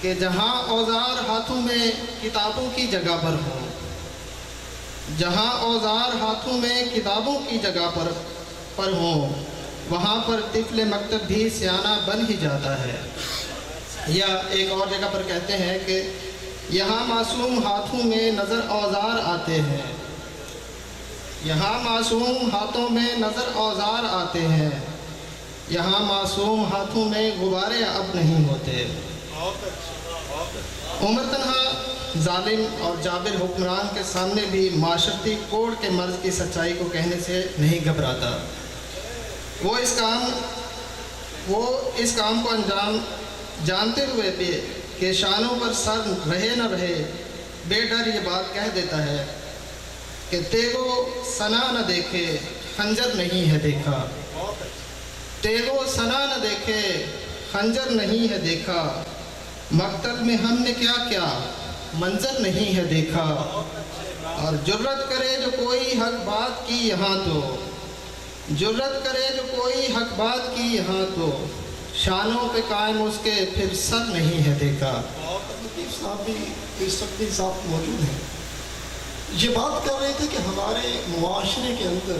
کہ جہاں اوزار ہاتھوں میں کتابوں کی جگہ پر ہوں، جہاں اوزار ہاتھوں میں کتابوں کی جگہ پر ہوں، وہاں پر طفل مکتب بھی سیانہ بن ہی جاتا ہے۔ یا ایک اور جگہ پر کہتے ہیں کہ یہاں معصوم ہاتھوں میں نظر اوزار آتے ہیں، یہاں معصوم ہاتھوں میں نظر اوزار آتے ہیں، یہاں معصوم ہاتھوں میں غبارے اب نہیں ہوتے۔ عمر تنہا ظالم اور جابر حکمران کے سامنے بھی معاشرتی کوڑ کے مرض کی سچائی کو کہنے سے نہیں گھبراتا۔ وہ اس کام کو انجام جانتے ہوئے بھی کہ شانوں پر سر رہے نہ رہے، بے ڈر یہ بات کہہ دیتا ہے کہ تیغو سنا نہ دیکھے خنجر نہیں ہے دیکھا، تیغو سنا نہ دیکھے خنجر نہیں ہے دیکھا، مکتب میں ہم نے کیا کیا منظر نہیں ہے دیکھا، اور جرت کرے جو کوئی حق بات کی یہاں تو، جرت کرے جو کوئی حق بات کی یہاں تو، شانوں پہ قائم اس کے پھر سر نہیں ہے دیکھا۔ صاحب بھی صاحب موجود ہیں، یہ بات کر رہے تھے کہ ہمارے معاشرے کے اندر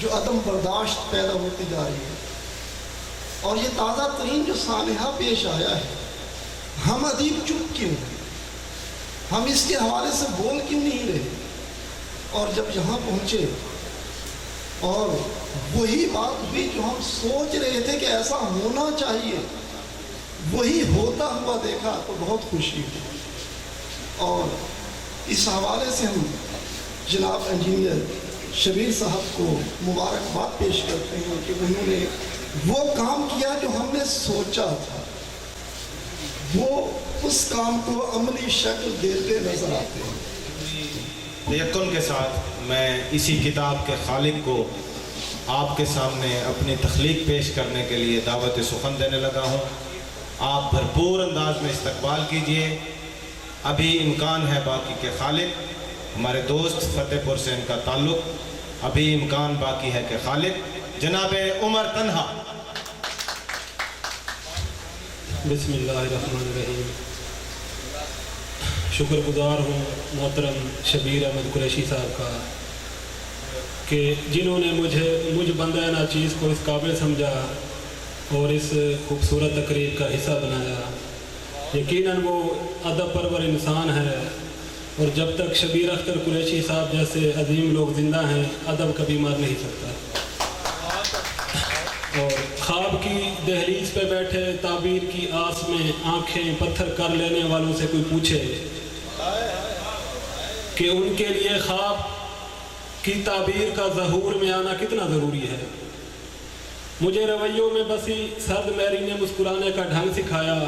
جو عدم برداشت پیدا ہوتی جا رہی ہے، اور یہ تازہ ترین جو سانحہ پیش آیا ہے، ہم ادیب چپ کیوں ہیں؟ ہم اس کے حوالے سے بول کیوں نہیں رہے؟ اور جب یہاں پہنچے اور وہی بات ہوئی جو ہم سوچ رہے تھے کہ ایسا ہونا چاہیے، وہی ہوتا ہوا دیکھا تو بہت خوشی ہوئی۔ اور اس حوالے سے ہم جناب انجینئر شبیر صاحب کو مبارکباد پیش کرتے ہیں کہ انہوں نے وہ کام کیا جو ہم نے سوچا تھا، وہ اس کام کو عملی شکل دیتے نظر آتے ہیں۔ یقین کے ساتھ میں اسی کتاب کے خالق کو آپ کے سامنے اپنی تخلیق پیش کرنے کے لیے دعوت سخن دینے لگا ہوں۔ آپ بھرپور انداز میں استقبال کیجئے۔ ابھی امکان ہے باقی کے خالق، ہمارے دوست فتح پور سے ان کا تعلق، ابھی امکان باقی ہے کہ خالق جناب عمر تنہا۔ بسم اللہ الرحمن الرحیم۔ شکر گزار ہوں محترم شبیر احمد قریشی صاحب کا کہ جنہوں نے مجھ بندہ ناچیز کو اس قابل سمجھا اور اس خوبصورت تقریب کا حصہ بنایا۔ یقیناً وہ ادب پرور انسان ہے، اور جب تک شبیر اختر قریشی صاحب جیسے عظیم لوگ زندہ ہیں، ادب کبھی مر نہیں سکتا۔ اور خواب کی دہلیز پہ بیٹھے تعبیر کی آس میں آنکھیں پتھر کر لینے والوں سے کوئی پوچھے کہ ان کے لیے خواب کی تعبیر کا ظہور میں آنا کتنا ضروری ہے۔ مجھے رویوں میں بسی سرد میری نے مسکرانے کا ڈھنگ سکھایا،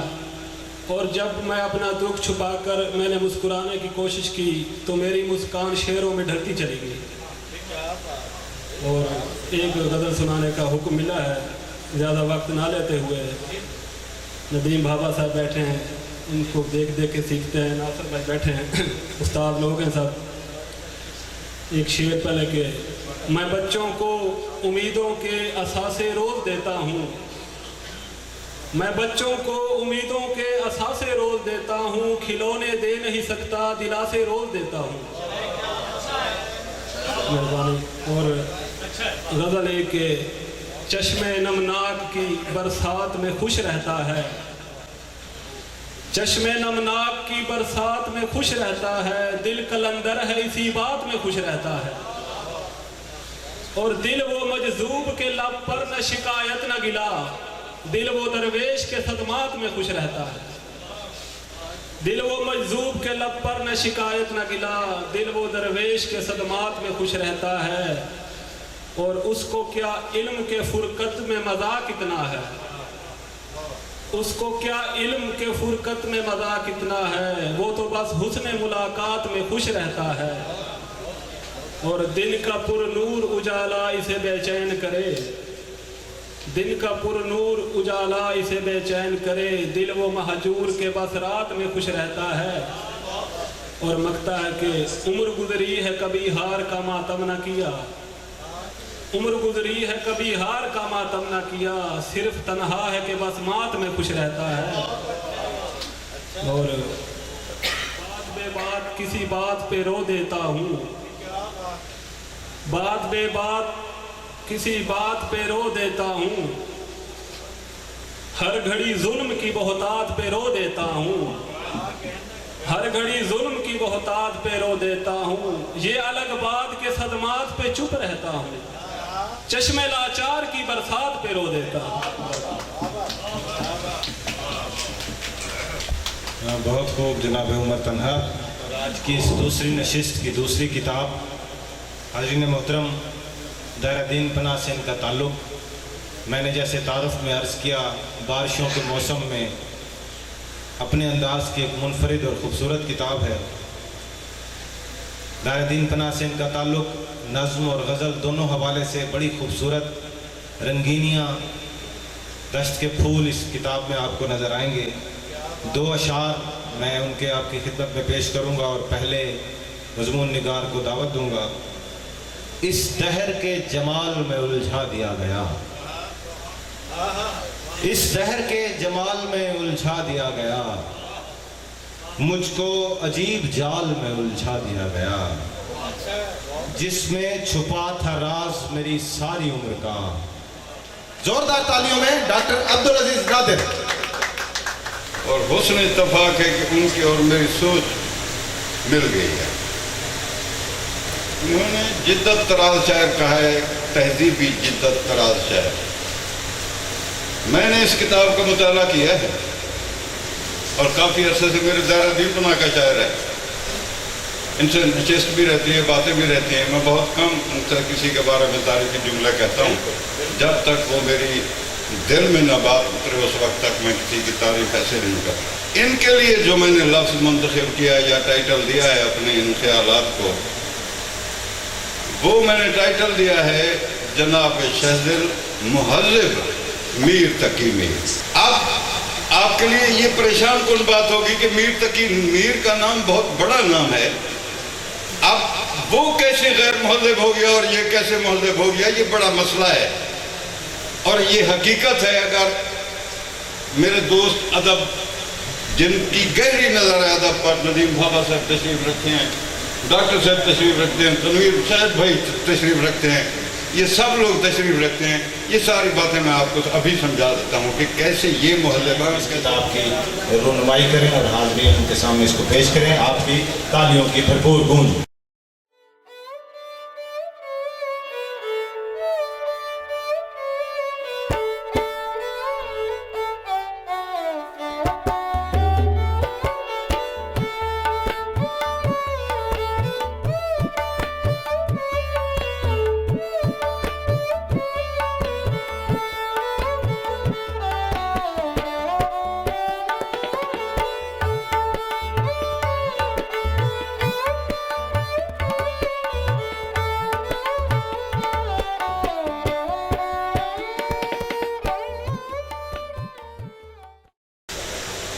اور جب میں اپنا دکھ چھپا کر میں نے مسکرانے کی کوشش کی تو میری مسکان شعروں میں ڈھلتی چلی گئی۔ اور ایک غزل سنانے کا حکم ملا ہے، زیادہ وقت نہ لیتے ہوئے۔ ندیم بھابا صاحب بیٹھے ہیں، ان کو دیکھ دیکھ کے سیکھتے ہیں، ناصر بھائی بیٹھے ہیں، استاد لوگ ہیں سب۔ ایک شعر پہلے کہ میں بچوں کو امیدوں کے اثاثے روز دیتا ہوں، میں بچوں کو امیدوں کے اثاثے روز دیتا ہوں، کھلونے دے نہیں سکتا دلاسے روز دیتا ہوں۔ مہربانی۔ اور غزل ہے کہ چشم نمناک کی برسات میں خوش رہتا ہے، چشم نمناک کی برسات میں خوش رہتا ہے، دل قلندر ہے اسی بات میں خوش رہتا ہے، اور دل وہ مجذوب کے لب پر نہ شکایت نہ گلا، دل وہ درویش کے صدمات میں خوش رہتا ہے، دل وہ مجذوب کے لب پر نہ شکایت نہ گلا، دل وہ درویش کے صدمات میں خوش رہتا ہے، اور اس کو کیا علم کے فرقت میں مزہ کتنا ہے، اس کو کیا علم کے فرقت میں مزہ کتنا ہے، وہ تو بس حسن ملاقات میں خوش رہتا ہے، اور دن کا پر نور اجالا اسے بے چین کرے، دن کا پر نور اجالا اسے بے چین کرے، دل وہ مہجور کے بس رات میں خوش رہتا ہے، اور مکتا ہے کہ عمر گزری ہے کبھی ہار کا ماتم نہ کیا، عمر گزری ہے کبھی ہار کا ماتم نہ کیا، صرف تنہا ہے کہ بس مات میں خوش رہتا ہے۔ اور بات بے بات کسی بات پہ رو دیتا ہوں، بات بے بات کسی بات پہ رو دیتا ہوں، ہر گھڑی ظلم کی بہتات پہ رو دیتا ہوں، ہر گھڑی ظلم کی بہتات پہ رو دیتا ہوں، یہ الگ بات کے صدمات پہ چپ رہتا ہوں، چشمے لاچار کی برسات پہ رو دیتا ہوں۔ بہت خوب جناب عمر تنہا۔ آج کی اس دوسری نشست کی دوسری کتاب، حاضرین محترم، دائرہ دین پناہ سے ان کا تعلق، میں نے جیسے تعارف میں عرض کیا، بارشوں کے موسم میں اپنے انداز کی ایک منفرد اور خوبصورت کتاب ہے۔ دائرہ دین پناہ سے ان کا تعلق نظم اور غزل دونوں حوالے سے بڑی خوبصورت رنگینیاں، دشت کے پھول اس کتاب میں آپ کو نظر آئیں گے۔ دو اشعار میں ان کے آپ کی خدمت میں پیش کروں گا اور پہلے مضمون نگار کو دعوت دوں گا۔ اس دہر کے جمال میں الجھا دیا گیا، اس دہر کے جمال میں الجھا دیا گیا، مجھ کو عجیب جال میں الجھا دیا گیا، جس میں چھپا تھا راز میری ساری عمر کا۔ زوردار تالیوں میں ڈاکٹر عبدالعزیز نادر۔ اور حسن اتفاق ہے کہ ان کی اور میری سوچ مل گئی ہے۔ انہوں نے جدت طراز شاعر کہا ہے، تہذیبی جدت طراز شاعر۔ میں نے اس کتاب کا مطالعہ کیا ہے اور کافی عرصے سے میرے دائرہ دین پناہ کا شاعر ہے، ان سے نشست بھی رہتی ہے، باتیں بھی رہتی ہیں۔ میں بہت کم ان سے کسی کے بارے میں تعریفی جملہ کہتا ہوں، جب تک وہ میری دل میں نہ بات اترے اس وقت تک میں کسی کی تعریف ایسے نہیں کرتا۔ ان کے لیے جو میں نے لفظ منتخب کیا یا ٹائٹل دیا ہے اپنے ان خیالات کو، وہ میں نے ٹائٹل دیا ہے جناب شہزل مہذب میر تقی میر۔ اب آپ کے لیے یہ پریشان کن بات ہوگی کہ میر تقی میر کا نام بہت بڑا نام ہے، اب وہ کیسے غیر مہذب ہو گیا اور یہ کیسے مہذب ہو گیا، یہ بڑا مسئلہ ہے۔ اور یہ حقیقت ہے، اگر میرے دوست ادب جن کی گہری نظر ہے ادب پر، ندیم بابا صاحب تشریف رکھتے ہیں، ڈاکٹر صاحب تشریف رکھتے ہیں، تنویر شاہد بھائی تشریف رکھتے ہیں، یہ سب لوگ تشریف رکھتے ہیں، یہ ساری باتیں میں آپ کو ابھی سمجھا دیتا ہوں کہ کیسے یہ مہذب ہے۔ اس کتاب کی رونمائی کریں اور حاضرین ان کے سامنے اس کو پیش کریں، آپ کی تالیوں کی بھرپور گونج۔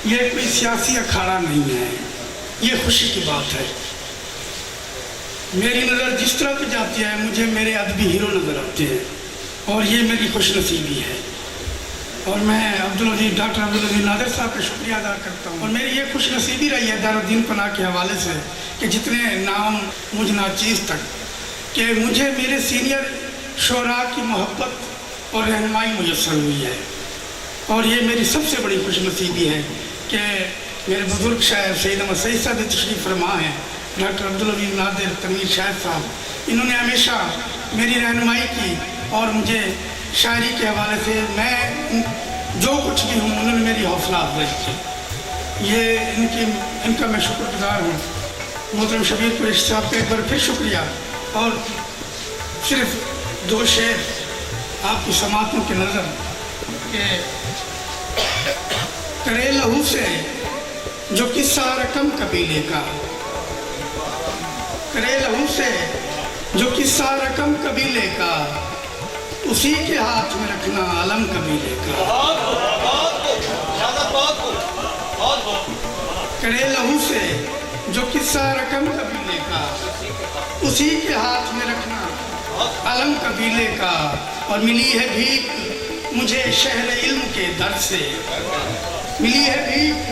یہ کوئی سیاسی اکھاڑا نہیں ہے، یہ خوشی کی بات ہے۔ میری نظر جس طرح پہ جاتی ہے مجھے میرے ادبی ہیرو نظر آتے ہیں اور یہ میری خوش نصیبی ہے، اور میں ڈاکٹر عبدالعزیز نادر صاحب کا شکریہ ادا کرتا ہوں۔ اور میری یہ خوش نصیبی رہی ہے دائرہ دین پناہ کے حوالے سے کہ جتنے نام مجھ ناچیز تک کہ مجھے میرے سینئر شعراء کی محبت اور رہنمائی میسر ہوئی ہے، اور یہ میری سب سے بڑی خوش نصیبی ہے کہ میرے بزرگ شاعر سید احمد سعید صاحب تشریف فرما ہیں، ڈاکٹر عبدالعزیز نادر، تنویر شاہد صاحب، انہوں نے ہمیشہ میری رہنمائی کی اور مجھے شاعری کے حوالے سے میں جو کچھ بھی ہوں انہوں نے میری حوصلہ افزائی کی، یہ ان کا میں شکر گزار ہوں۔ محترم شبیر قریشی صاحب کا ایک بار پھر شکریہ، اور صرف دو شعر آپ کی سماعتوں کی نظر کہ کرے لہو سے جو قصہ رقم قبیلے کا، کرے لہو سے جو قصہ رقم قبیلے کا، اسی کے ہاتھ میں رکھنا علم قبیلے کا۔ کرے لہو سے جو قصہ رقم قبیلے کا، اسی کے ہاتھ میں رکھنا علم قبیلے کا، اور ملی ہے بھیک مجھے شہر علم کے در سے، ملی ہے بھیک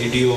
EDO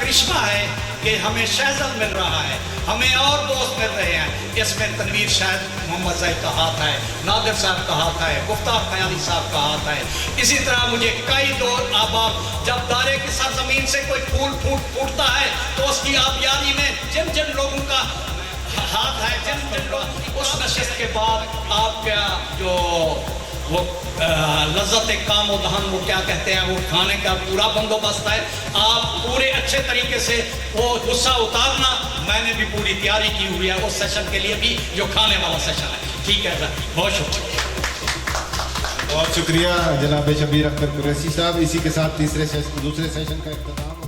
کرشمہ ہے کہ ہمیں شہزاد مل رہا ہے, ہمیں اور دوست مل رہے ہیں. اس میں تنویر شاہد محمد زاہد کا ہاتھ ہے, نادر صاحب کا ہاتھ ہے, گفتار خیالی صاحب کا ہاتھ ہے. اسی طرح مجھے کئی دور آباد, جب دارے کی سرزمین سے کوئی پھول پھوٹتا ہے تو اس کی آبیاری میں جن جن لوگوں کا ہاتھ ہے, جن جن لوگ اس نشست کے بعد آپ کا جو وہ لذت کام و دہن وہ کیا کہتے ہیں, وہ کھانے کا پورا بندوبست ہے. آپ پورے اچھے طریقے سے وہ غصہ اتارنا, میں نے بھی پوری تیاری کی ہوئی ہے اس سیشن کے لیے بھی جو کھانے والا سیشن ہے. ٹھیک ہے سر, بہت شکریہ. بہت شکریہ جناب شبیر اختر قریشی صاحب. اسی کے ساتھ دوسرے سیشن کا اختتام.